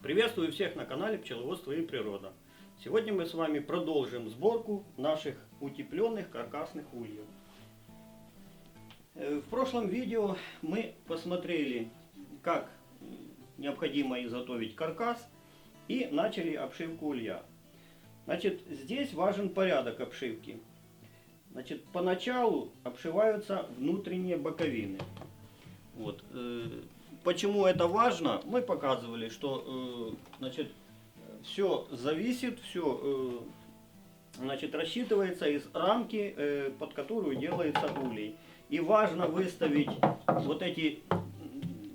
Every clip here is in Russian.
Приветствую всех на канале Пчеловодство и природа. Сегодня мы с вами продолжим сборку наших утепленных каркасных ульев. В прошлом видео мы посмотрели, как необходимо изготовить каркас, и начали обшивку улья. Значит, здесь важен порядок обшивки. Значит, поначалу обшиваются внутренние боковины. Вот. Почему это важно? Мы показывали, что значит, все зависит, все значит, рассчитывается из рамки, под которую делается улей. И важно выставить вот эти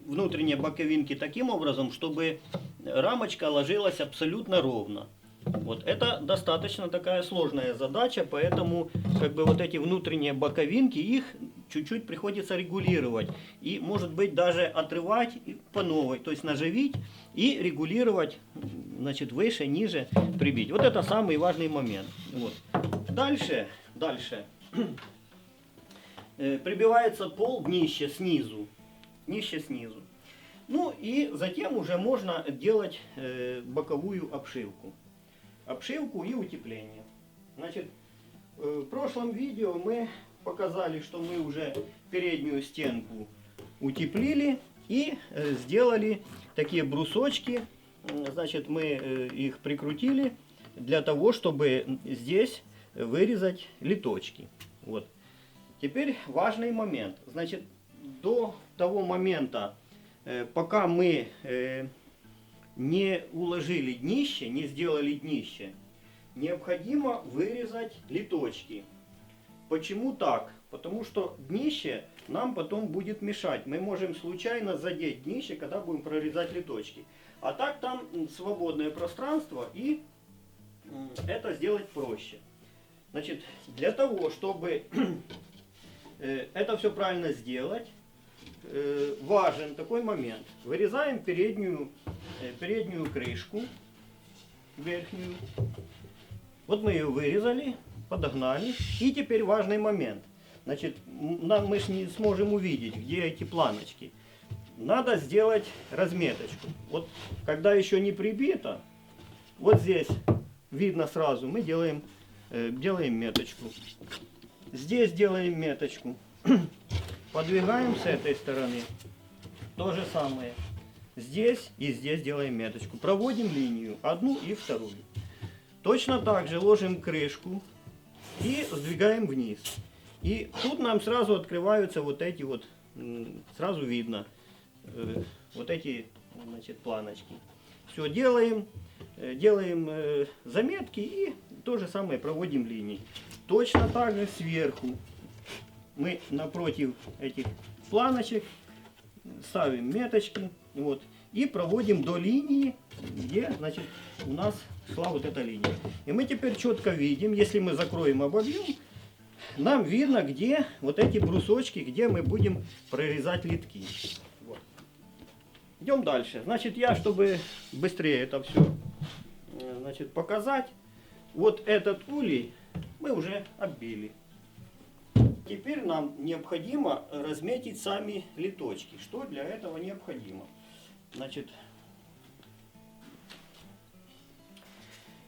внутренние боковинки таким образом, чтобы рамочка ложилась абсолютно ровно. Вот это достаточно такая сложная задача, поэтому как бы вот эти внутренние боковинки, их чуть-чуть приходится регулировать. И может быть даже отрывать по новой, то есть наживить и регулировать, значит, выше, ниже прибить. Вот это самый важный момент. Вот. Дальше прибивается пол днище снизу. Ну и затем уже можно делать боковую обшивку. Обшивку и утепление. Значит, в прошлом видео мы показали, что мы уже переднюю стенку утеплили и сделали такие брусочки. Значит, мы их прикрутили для того, чтобы здесь вырезать литочки. Вот. Теперь важный момент. Значит, до того момента, пока мы не уложили днище, не сделали днище, необходимо вырезать литочки. Почему так? Потому что днище нам потом будет мешать. Мы можем случайно задеть днище, когда будем прорезать литочки. А так там свободное пространство, и это сделать проще. Значит, для того, чтобы это все правильно сделать, важен такой момент. Вырезаем переднюю крышку, верхнюю. Вот мы ее вырезали, подогнали. И теперь важный момент. Значит, мы же не сможем увидеть, где эти планочки. Надо сделать разметочку. Вот когда еще не прибито, вот здесь видно сразу, мы делаем меточку. Здесь делаем меточку. Подвигаем с этой стороны. То же самое. Здесь и здесь делаем меточку. Проводим линию, одну и вторую. Точно так же ложим крышку и сдвигаем вниз. И тут нам сразу открываются вот эти вот, сразу видно, вот эти, значит, планочки. Все делаем заметки и то же самое проводим линии. Точно так же сверху мы напротив этих планочек ставим меточки, вот, и проводим до линии, где, значит, у нас шла вот эта линия. И мы теперь четко видим, если мы закроем объем, нам видно, где вот эти брусочки, где мы будем прорезать литки. Вот. Идем дальше. Значит, чтобы быстрее это все, значит, показать, вот этот улей мы уже оббили. Теперь нам необходимо разметить сами литочки. Что для этого необходимо? Значит,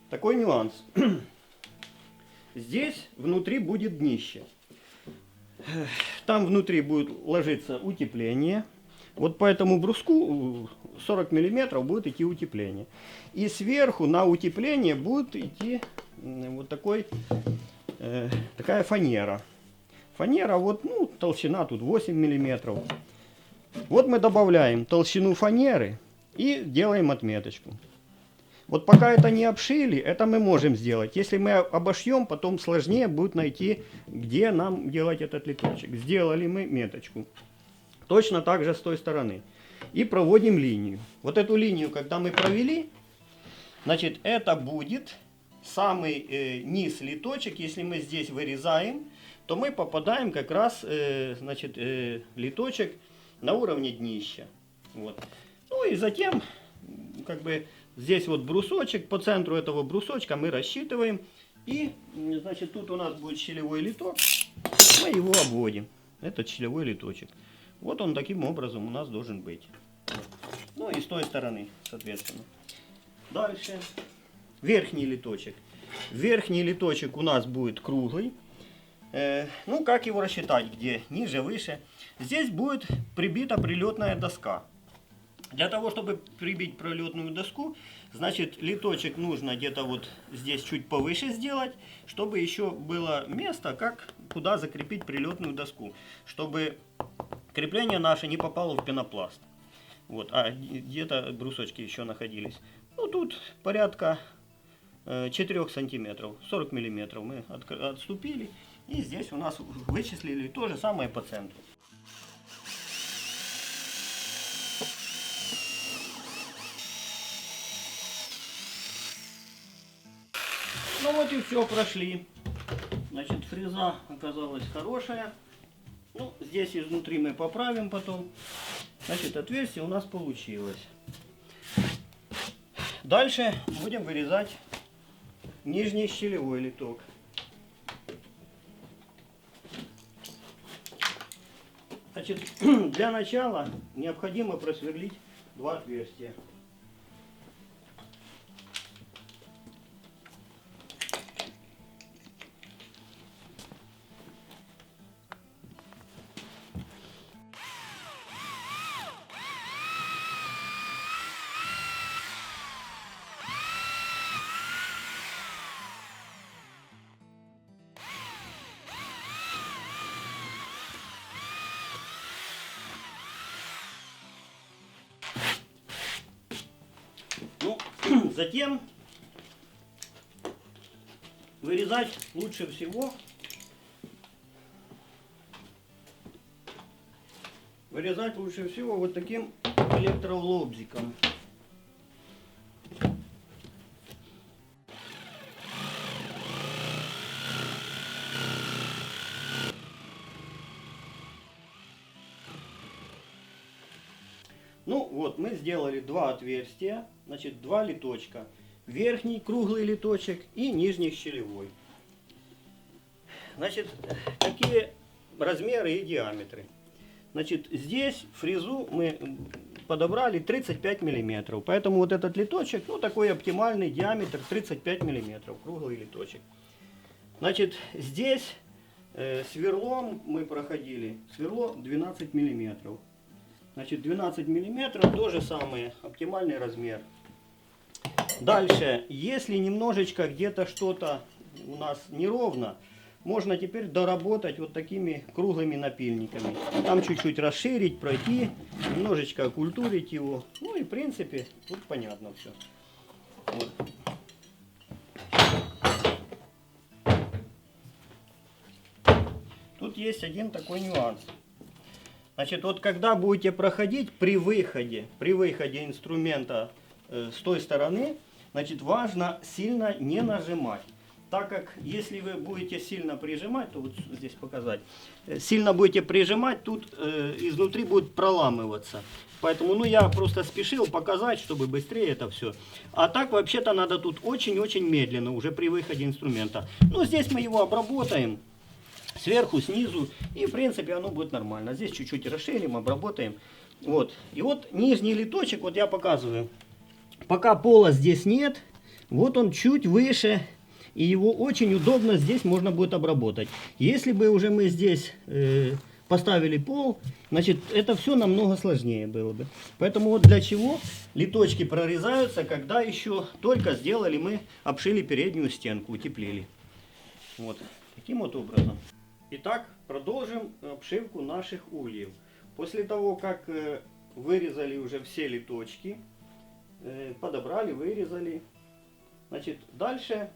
такой нюанс. Здесь внутри будет днище. Там внутри будет ложиться утепление. Вот по этому бруску 40 мм будет идти утепление. И сверху на утепление будет идти вот такая фанера. Фанера, вот, ну, толщина тут 8 мм. Вот мы добавляем толщину фанеры и делаем отметочку. Вот пока это не обшили, это мы можем сделать. Если мы обошьем, потом сложнее будет найти, где нам делать этот литочек. Сделали мы меточку. Точно так же с той стороны. И проводим линию. Вот эту линию, когда мы провели, значит, это будет самый низ литочек. Если мы здесь вырезаем, то мы попадаем как раз, значит, литочек на уровне днища. Вот. Ну и затем, как бы, здесь вот брусочек, по центру этого брусочка мы рассчитываем. И, значит, тут у нас будет щелевой литок. Мы его обводим. Этот щелевой литочек. Вот он таким образом у нас должен быть. Ну и с той стороны, соответственно. Дальше. Верхний литочек. Верхний литочек у нас будет круглый. Ну, как его рассчитать, где ниже, выше. Здесь будет прибита прилетная доска. Для того, чтобы прибить прилетную доску, значит, литочек нужно где-то вот здесь чуть повыше сделать, чтобы еще было место, куда закрепить прилетную доску, чтобы крепление наше не попало в пенопласт. Вот, а где-то брусочки еще находились. Ну, тут порядка 4 сантиметров, 40 миллиметров мы отступили. И здесь у нас вычислили то же самое по центру. Ну вот и все, прошли. Значит, фреза оказалась хорошая. Ну, здесь изнутри мы поправим потом. Значит, отверстие у нас получилось. Дальше будем вырезать нижний щелевой литок. Значит, для начала необходимо просверлить 2 отверстия. Ну, затем вырезать лучше всего вот таким электролобзиком. Ну вот, мы сделали 2 отверстия, значит 2 литочка. Верхний круглый литочек и нижний щелевой. Значит, какие размеры и диаметры. Значит, здесь фрезу мы подобрали 35 миллиметров. Поэтому вот этот литочек, ну такой оптимальный диаметр 35 миллиметров, круглый литочек. Значит, здесь сверлом мы проходили, сверло 12 миллиметров. Значит, 12 миллиметров, то же самое, оптимальный размер. Дальше, если немножечко где-то что-то у нас неровно, можно теперь доработать вот такими круглыми напильниками. Там чуть-чуть расширить, пройти, немножечко окультурить его. Ну и в принципе, тут понятно все. Вот. Тут есть один такой нюанс. Значит, вот когда будете проходить при выходе инструмента с той стороны, значит, важно сильно не нажимать. Так как если вы будете сильно прижимать, то вот здесь показать, сильно будете прижимать, тут изнутри будет проламываться. Поэтому, ну, я просто спешил показать, чтобы быстрее это все. А так, вообще-то, надо тут очень-очень медленно, уже при выходе инструмента. Ну, здесь мы его обработаем. Сверху, снизу, и в принципе оно будет нормально. Здесь чуть-чуть расширим, обработаем. Вот. И вот нижний литочек, вот я показываю. Пока пола здесь нет, вот он чуть выше, и его очень удобно здесь можно будет обработать. Если бы уже мы здесь поставили пол, значит, это все намного сложнее было бы. Поэтому вот для чего литочки прорезаются, когда еще только сделали, мы обшили переднюю стенку, утеплили. Вот таким вот образом. Итак, продолжим обшивку наших ульев. После того, как вырезали уже все литочки, подобрали, вырезали, значит, дальше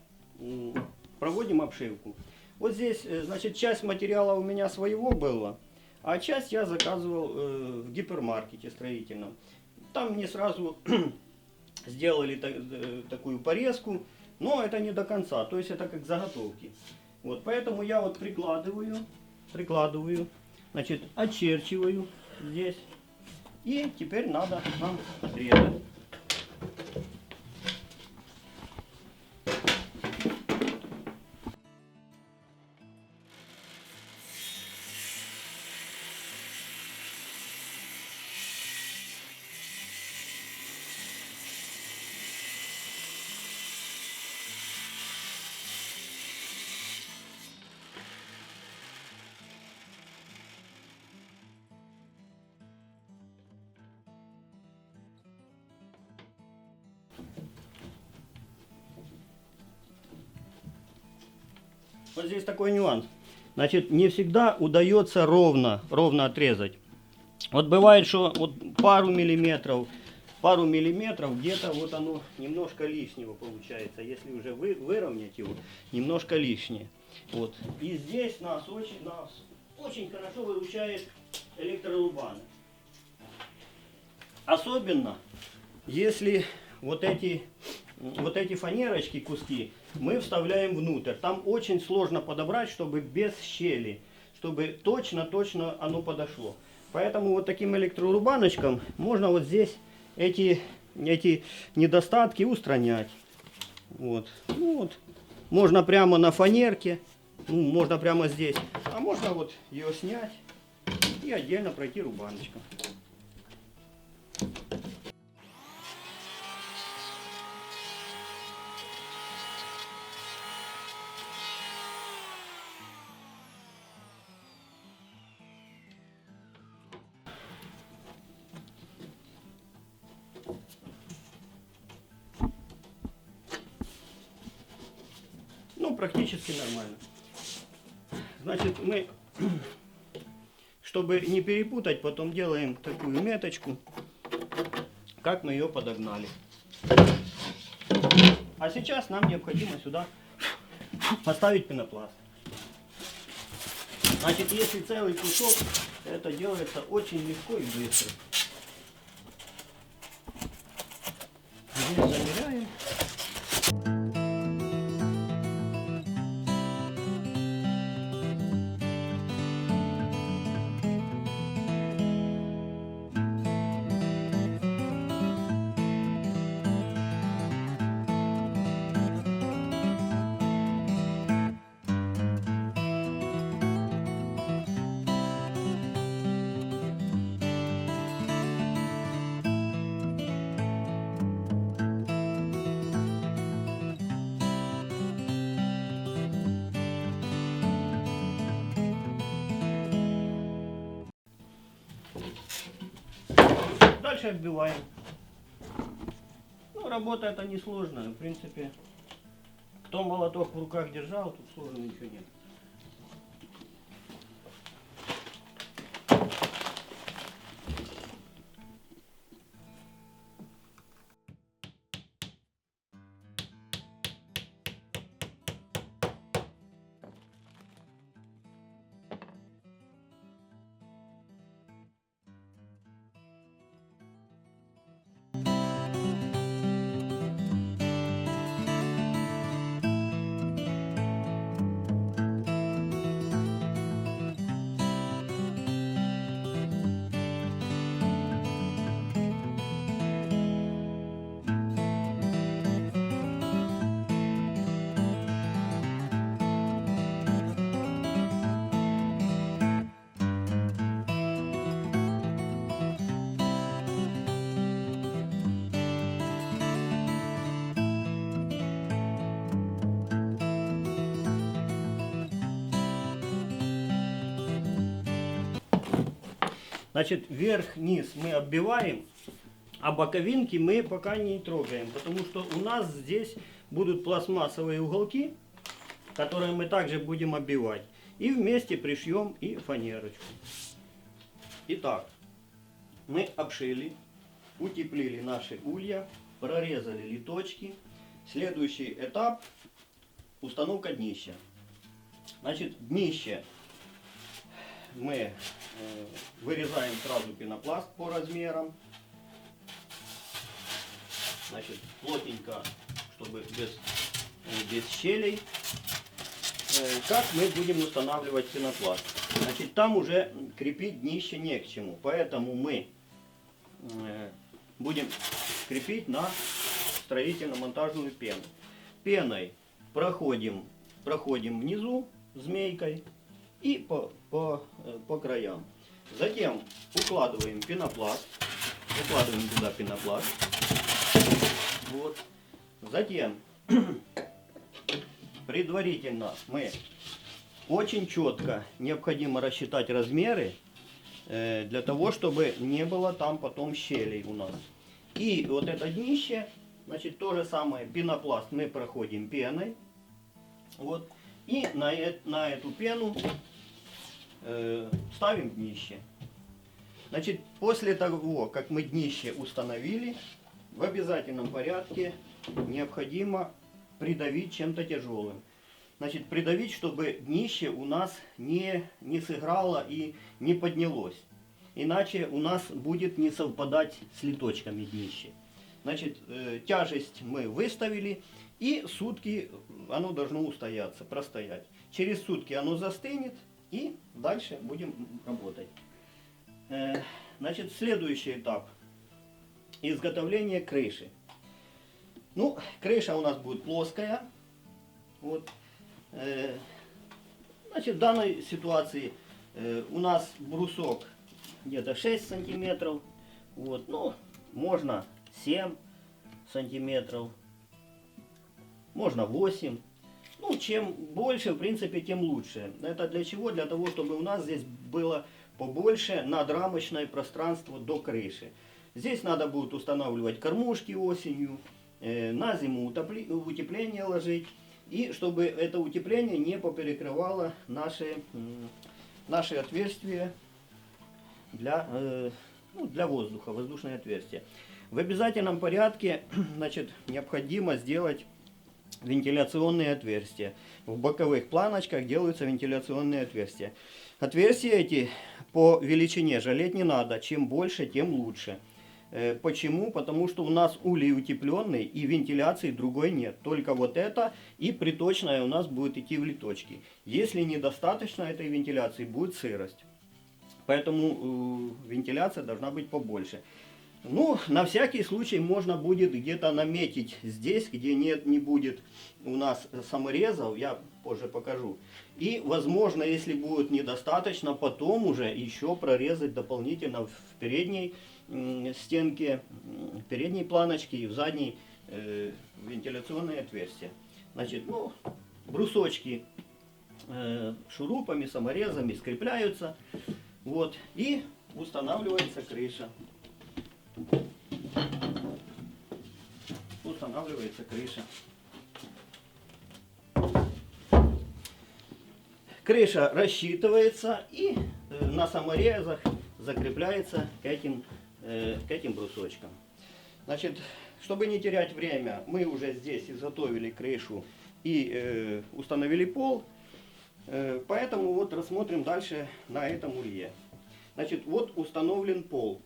проводим обшивку. Вот здесь, значит, часть материала у меня своего была, а часть я заказывал в гипермаркете строительном. Там мне сразу сделали такую порезку, но это не до конца, то есть это как заготовки. Вот, поэтому я вот прикладываю, значит, очерчиваю здесь. И теперь надо нам отрезать. Вот здесь такой нюанс. Значит, не всегда удается ровно отрезать. Вот бывает, что вот пару миллиметров где-то вот оно немножко лишнего получается. Если уже выровнять его, немножко лишнее. Вот. И здесь нас очень хорошо выручает электролубаны. Особенно, если вот эти фанерочки, куски, мы вставляем внутрь. Там очень сложно подобрать, чтобы без щели, чтобы точно оно подошло. Поэтому вот таким электрорубаночком можно вот здесь эти недостатки устранять. Вот. Ну вот. Можно прямо на фанерке, ну, можно прямо здесь, а можно вот ее снять и отдельно пройти рубаночком. Ну, практически нормально. Значит, мы, чтобы не перепутать, потом делаем такую меточку, как мы ее подогнали. А сейчас нам необходимо сюда поставить пенопласт. Значит, если целый кусок, это делается очень легко и быстро. Здесь замеряем. Дальше отбиваем. Ну, работа это несложная. В принципе, кто молоток в руках держал, тут сложного ничего нет. Значит, верх-низ мы оббиваем, а боковинки мы пока не трогаем, потому что у нас здесь будут пластмассовые уголки, которые мы также будем оббивать. И вместе пришьем и фанерочку. Итак, мы обшили, утеплили наши улья, прорезали литочки. Следующий этап — установка днища. Значит, днище мы вырезаем сразу пенопласт по размерам. Значит, плотненько, чтобы без щелей. Как мы будем устанавливать пенопласт? Значит, там уже крепить днище не к чему. Поэтому мы будем крепить на строительно-монтажную пену. Пеной проходим внизу змейкой и по краям. Затем укладываем пенопласт. Укладываем туда пенопласт. Вот. Затем предварительно мы очень четко необходимо рассчитать размеры для того, чтобы не было там потом щелей у нас. И вот это днище, значит, то же самое, пенопласт мы проходим пеной. Вот. И на эту пену ставим днище. Значит, после того, как мы днище установили, в обязательном порядке необходимо придавить чем-то тяжелым. Значит, придавить, чтобы днище у нас не сыграло и не поднялось. Иначе у нас будет не совпадать с литочками днище. Значит, тяжесть мы выставили, и сутки оно должно устояться, простоять. Через сутки оно застынет, и дальше будем работать. Значит, следующий этап. Изготовление крыши. Ну, крыша у нас будет плоская. Вот. Значит, в данной ситуации у нас брусок где-то 6 сантиметров. Вот. Ну, можно 7 сантиметров. Можно 8. Ну, чем больше, в принципе, тем лучше. Это для чего? Для того, чтобы у нас здесь было побольше надрамочное пространство до крыши. Здесь надо будет устанавливать кормушки осенью, на зиму утепление ложить. И чтобы это утепление не поперекрывало наши отверстия для воздуха, воздушные отверстия. В обязательном порядке, значит, необходимо сделать вентиляционные отверстия. В боковых планочках делаются вентиляционные отверстия. Отверстия эти по величине жалеть не надо. Чем больше, тем лучше. Почему? Потому что у нас улей утепленный и вентиляции другой нет. Только вот это и приточная у нас будет идти в литочки. Если недостаточно этой вентиляции, будет сырость. Поэтому вентиляция должна быть побольше. Ну, на всякий случай можно будет где-то наметить здесь, где не будет у нас саморезов, я позже покажу. И, возможно, если будет недостаточно, потом уже еще прорезать дополнительно в передней стенке, в передней планочке и в задней вентиляционные отверстия. Значит, ну, брусочки шурупами, саморезами скрепляются. Вот, и устанавливается крыша. Устанавливается крыша. Крыша рассчитывается и на саморезах закрепляется к этим брусочкам. Значит, чтобы не терять время, мы уже здесь изготовили крышу и установили пол. Поэтому вот рассмотрим дальше на этом улье. Значит, вот установлен пол.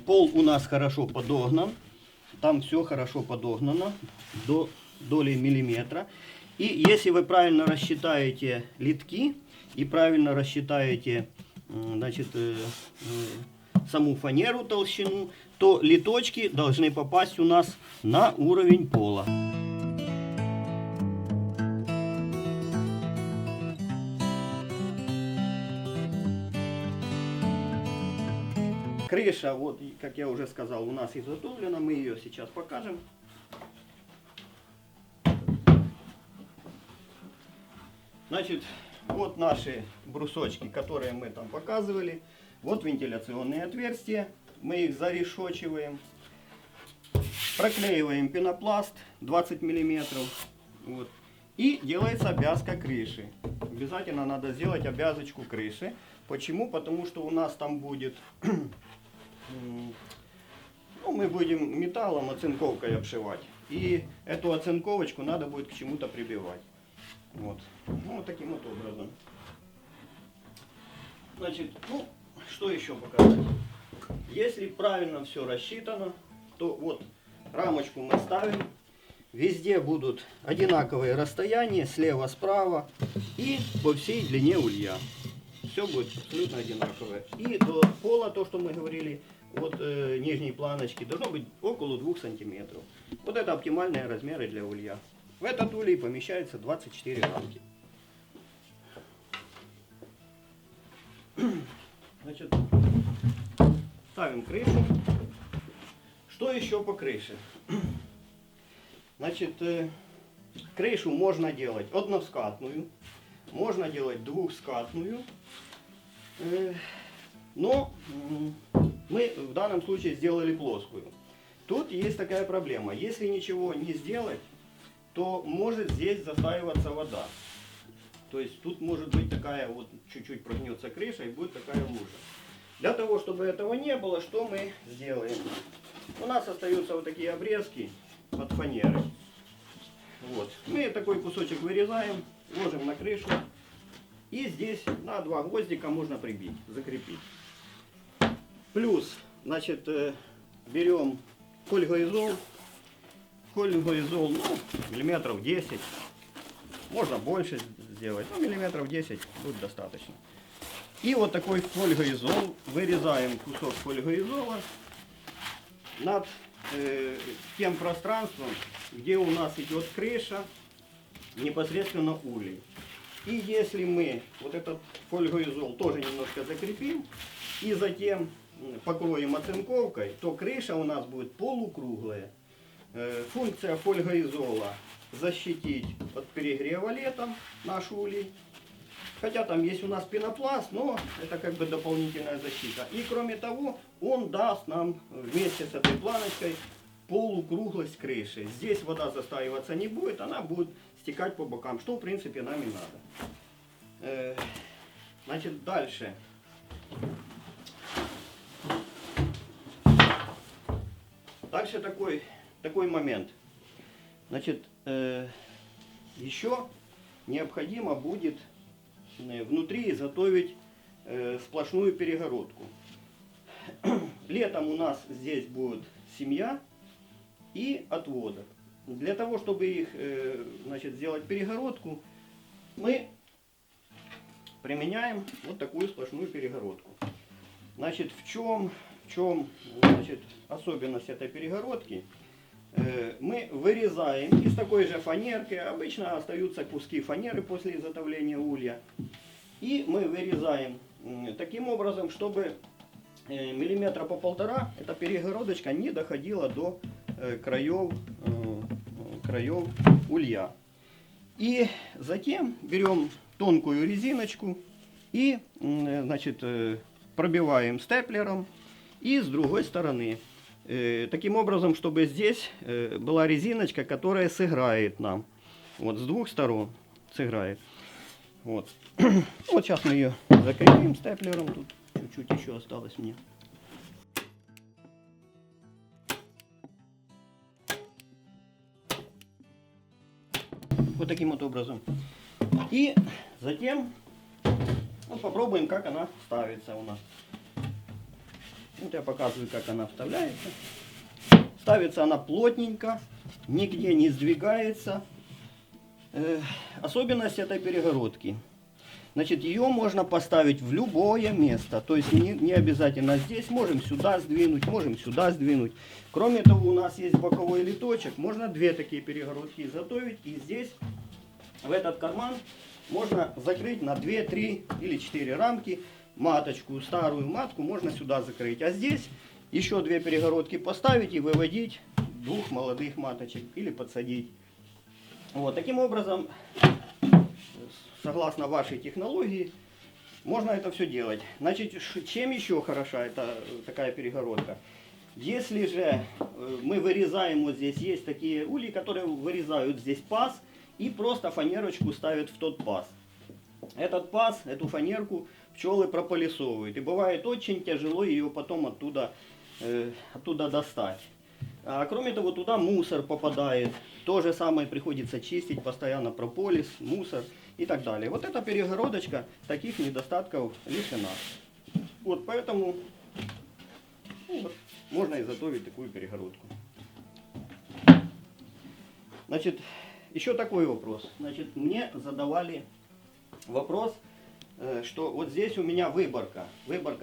Пол у нас хорошо подогнан. Там все хорошо подогнано до доли миллиметра. И если вы правильно рассчитаете литки и правильно рассчитаете, значит, саму фанеру толщину, то литочки должны попасть у нас на уровень пола. Крыша, вот, как я уже сказал, у нас изготовлена. Мы ее сейчас покажем. Значит, вот наши брусочки, которые мы там показывали. Вот вентиляционные отверстия. Мы их зарешочиваем. Проклеиваем пенопласт 20 миллиметров. Вот. И делается обвязка крыши. Обязательно надо сделать обвязочку крыши. Почему? Потому что у нас там будет... Ну, мы будем металлом, оцинковкой обшивать. И эту оцинковочку надо будет к чему-то прибивать. Вот. Ну, вот таким вот образом. Значит, ну, что еще показать? Если правильно все рассчитано, то вот рамочку мы ставим. Везде будут одинаковые расстояния, слева, справа и по всей длине улья. Все будет абсолютно одинаковое. И до пола, то, что мы говорили, от нижней планочки, должно быть около 2 сантиметров. Вот это оптимальные размеры для улья. В этот улей помещается 24 рамки. Значит, ставим крышу. Что еще по крыше? Значит, крышу можно делать односкатную, можно делать двухскатную, но мы в данном случае сделали плоскую. Тут есть такая проблема. Если ничего не сделать, то может здесь застаиваться вода. То есть тут может быть такая вот, чуть-чуть прогнется крыша и будет такая лужа. Для того, чтобы этого не было, что мы сделаем? У нас остаются вот такие обрезки от фанеры. Вот. Мы такой кусочек вырезаем, ложим на крышу. И здесь на 2 гвоздика можно прибить, закрепить. Плюс, значит, берем фольгоизол. Фольгоизол, ну, миллиметров 10. Можно больше сделать, но миллиметров 10 будет достаточно. И вот такой фольгоизол. Вырезаем кусок фольгоизола над тем пространством, где у нас идет крыша, непосредственно улей. И если мы вот этот фольгоизол тоже немножко закрепим и затем покроем оцинковкой, то крыша у нас будет полукруглая. Функция фольгоизола защитить от перегрева летом наш улей. Хотя там есть у нас пенопласт, но это как бы дополнительная защита. И кроме того, он даст нам вместе с этой планочкой полукруглость крыши. Здесь вода застаиваться не будет, она будет стекать по бокам, что в принципе нам и надо. Значит, дальше. Дальше такой момент. Значит, еще необходимо будет внутри изготовить сплошную перегородку. Летом у нас здесь будет семья и отводок. Для того, чтобы их, значит, сделать перегородку, мы применяем вот такую сплошную перегородку. Значит, в чем значит, особенность этой перегородки? Мы вырезаем из такой же фанерки, обычно остаются куски фанеры после изготовления улья, и мы вырезаем таким образом, чтобы миллиметра по 1,5 эта перегородочка не доходила до краев улья. И затем берем тонкую резиночку и, значит, пробиваем степлером и с другой стороны. Таким образом, чтобы здесь была резиночка, которая сыграет нам. Вот с 2 сторон сыграет. Вот. Вот сейчас мы ее закрепим степлером. Тут чуть-чуть еще осталось мне. Вот таким вот образом. И затем попробуем, как она ставится у нас. Вот я показываю, как она вставляется. Ставится она плотненько, нигде не сдвигается. Особенность этой перегородки. Значит, ее можно поставить в любое место. То есть не обязательно здесь. Можем сюда сдвинуть, можем сюда сдвинуть. Кроме того, у нас есть боковой литочек. Можно 2 такие перегородки изготовить. И здесь, в этот карман, можно закрыть на 2, 3 или 4 рамки. Маточку, старую матку можно сюда закрыть. А здесь еще 2 перегородки поставить и выводить 2 молодых маточек или подсадить. Вот таким образом, согласно вашей технологии, можно это все делать. Значит, чем еще хороша эта такая перегородка? Если же мы вырезаем, вот здесь есть такие ульи, которые вырезают здесь паз и просто фанерочку ставят в тот паз. Этот паз, эту фанерку пчелы прополисовывают. И бывает очень тяжело ее потом оттуда достать. А кроме того, туда мусор попадает. То же самое приходится чистить постоянно, прополис, мусор и так далее. Вот эта перегородочка таких недостатков лишена. Вот поэтому вот, можно изготовить такую перегородку. Значит, еще такой вопрос. Значит, мне задавали вопрос, что вот здесь у меня выборка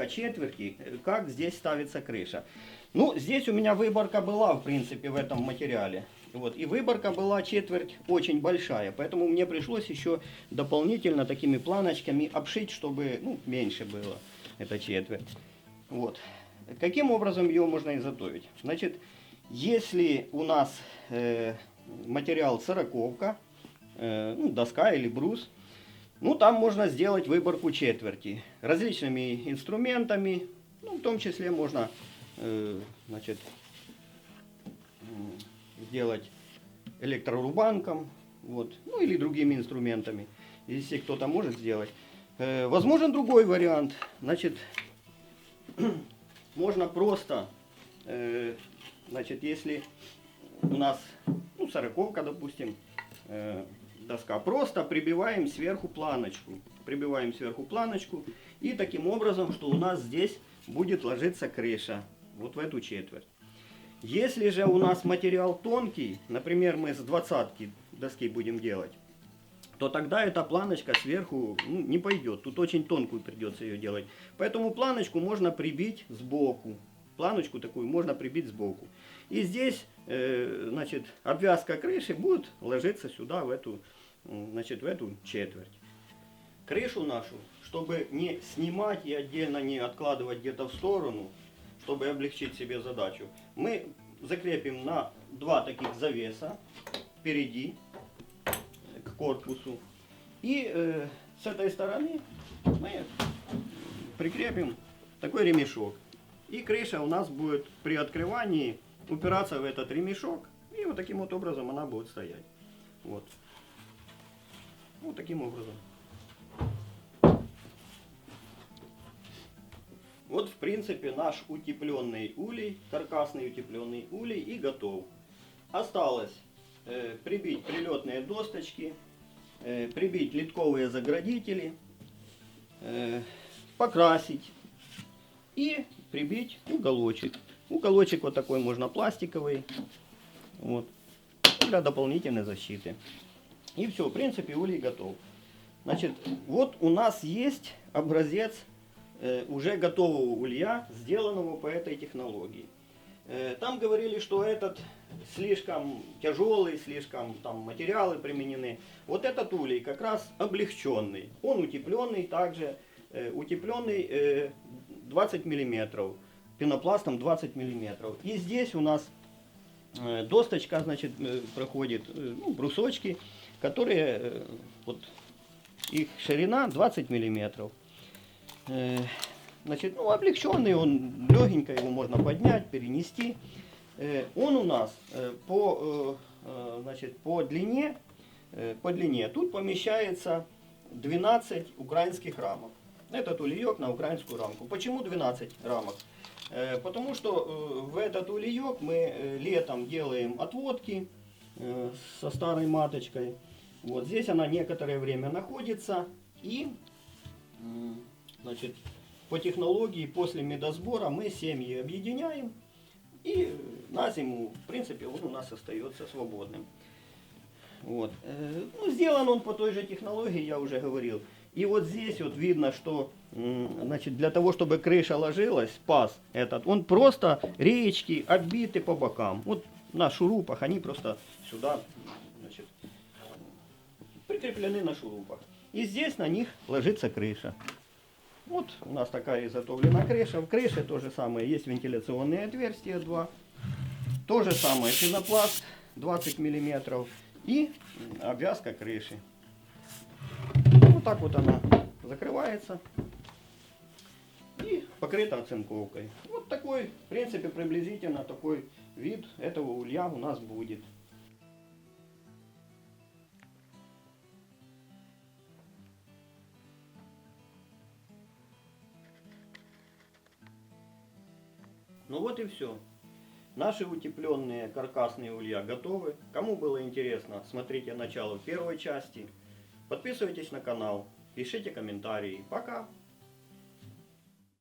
четверти, как здесь ставится крыша. Ну, здесь у меня выборка была, в принципе, в этом материале. Вот, и выборка была четверть очень большая, поэтому мне пришлось еще дополнительно такими планочками обшить, чтобы меньше было эта четверть. Вот. Каким образом ее можно изготовить? Значит, если у нас материал 40-ка, доска или брус, там можно сделать выборку четверти различными инструментами, в том числе можно значит, сделать электрорубанком, вот, или другими инструментами. если кто-то может сделать. Возможен другой вариант. Значит, можно просто, значит, если у нас, ну, 40-ка, допустим, доска, просто прибиваем сверху планочку. Прибиваем сверху планочку. И таким образом, что у нас здесь будет ложиться крыша. Вот в эту четверть. Если же у нас материал тонкий, например, мы с 20-ки доски будем делать, то тогда эта планочка сверху, ну, не пойдет. Тут очень тонкую придется ее делать. Поэтому планочку можно прибить сбоку. Планочку такую можно прибить сбоку. И здесь, значит, обвязка крыши будет ложиться сюда, в эту, значит, в эту четверть. Крышу нашу, чтобы не снимать и отдельно не откладывать где-то в сторону, чтобы облегчить себе задачу, мы закрепим на 2 таких завеса впереди к корпусу. И с этой стороны мы прикрепим такой ремешок. И крыша у нас будет при открывании упираться в этот ремешок. И вот таким вот образом она будет стоять. Вот. Вот таким образом. Вот в принципе наш утепленный улей, каркасный утепленный улей и готов. Осталось прибить прилетные досточки, прибить литковые заградители, покрасить и прибить уголочек. Уголочек вот такой можно пластиковый, вот, для дополнительной защиты. И все, в принципе улей готов. Значит, вот у нас есть образец уже готового улья, сделанного по этой технологии. Там говорили, что этот слишком тяжелый, слишком там материалы применены. Вот этот улей как раз облегченный. Он утепленный также, утепленный 20 мм, пенопластом 20 мм. И здесь у нас досточка, значит, проходит, ну, брусочки, которые, вот их ширина 20 мм. Значит, ну, облегченный, он легенько, его можно поднять, перенести. Он у нас значит, по длине тут помещается 12 украинских рамок. Этот ульек на украинскую рамку. Почему 12 рамок? Потому что в этот ульек мы летом делаем отводки со старой маточкой. Вот здесь она некоторое время находится и, значит, по технологии после медосбора мы семьи объединяем, и на зиму, в принципе, он у нас остается свободным. Вот. Ну, сделан он по той же технологии, я уже говорил. И вот здесь вот видно, что, значит, для того, чтобы крыша ложилась, паз этот, он просто реечки оббиты по бокам. Вот на шурупах они просто сюда, значит, прикреплены на шурупах. И здесь на них ложится крыша. Вот у нас такая изготовлена крыша. В крыше то же самое. Есть вентиляционные отверстия 2. То же самое пенопласт 20 мм. И обвязка крыши. Вот так вот она закрывается. И покрыта оцинковкой. Вот такой, в принципе, приблизительно такой вид этого улья у нас будет. Ну вот и все. Наши утепленные каркасные улья готовы. Кому было интересно, смотрите начало первой части. Подписывайтесь на канал, пишите комментарии. Пока!